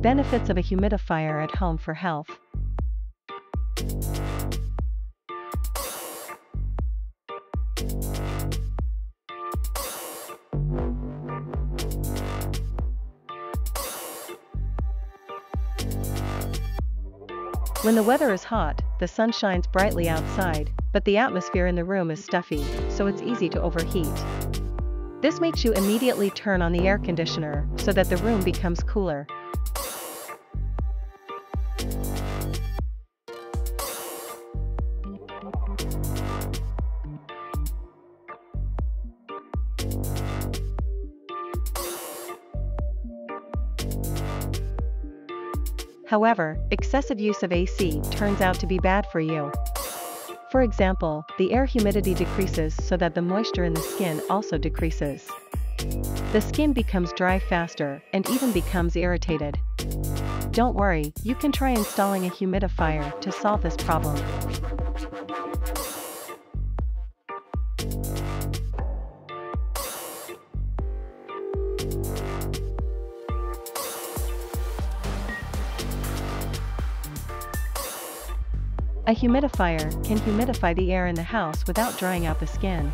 Benefits of a humidifier at home for health. When the weather is hot, the sun shines brightly outside, but the atmosphere in the room is stuffy, so it's easy to overheat. This makes you immediately turn on the air conditioner so that the room becomes cooler. However, excessive use of AC turns out to be bad for you. For example, the air humidity decreases so that the moisture in the skin also decreases. The skin becomes dry faster and even becomes irritated. Don't worry, you can try installing a humidifier to solve this problem. A humidifier can humidify the air in the house without drying out the skin.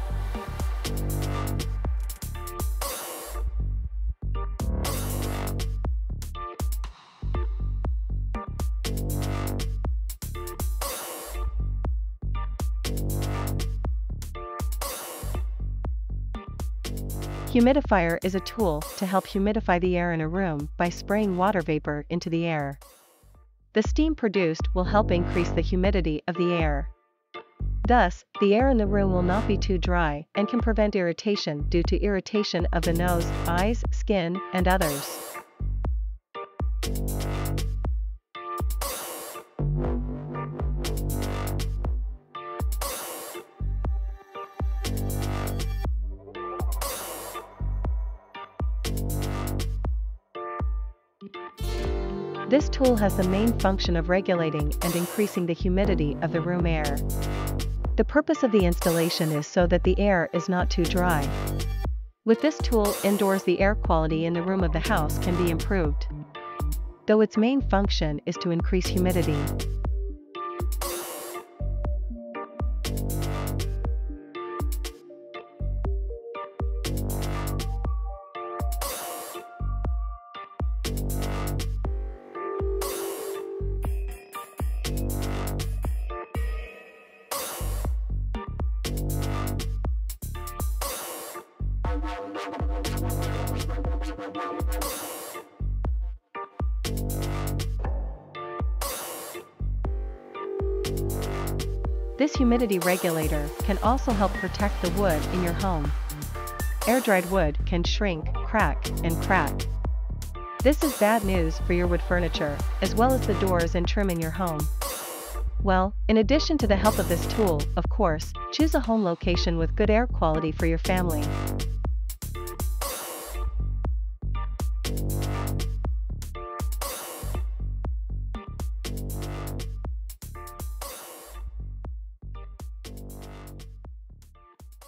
Humidifier is a tool to help humidify the air in a room by spraying water vapor into the air. The steam produced will help increase the humidity of the air. Thus, the air in the room will not be too dry and can prevent irritation due to irritation of the nose, eyes, skin, and others. This tool has the main function of regulating and increasing the humidity of the room air. The purpose of the installation is so that the air is not too dry. With this tool indoors, the air quality in the room of the house can be improved, though its main function is to increase humidity. This humidity regulator can also help protect the wood in your home. Air-dried wood can shrink, crack, and crack. This is bad news for your wood furniture, as well as the doors and trim in your home. Well, in addition to the help of this tool, of course, choose a home location with good air quality for your family.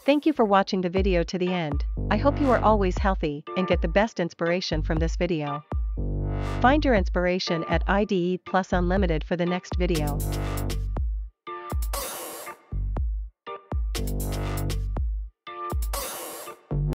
Thank you for watching the video to the end. I hope you are always healthy and get the best inspiration from this video. Find your inspiration at IDE Plus Unlimited for the next video.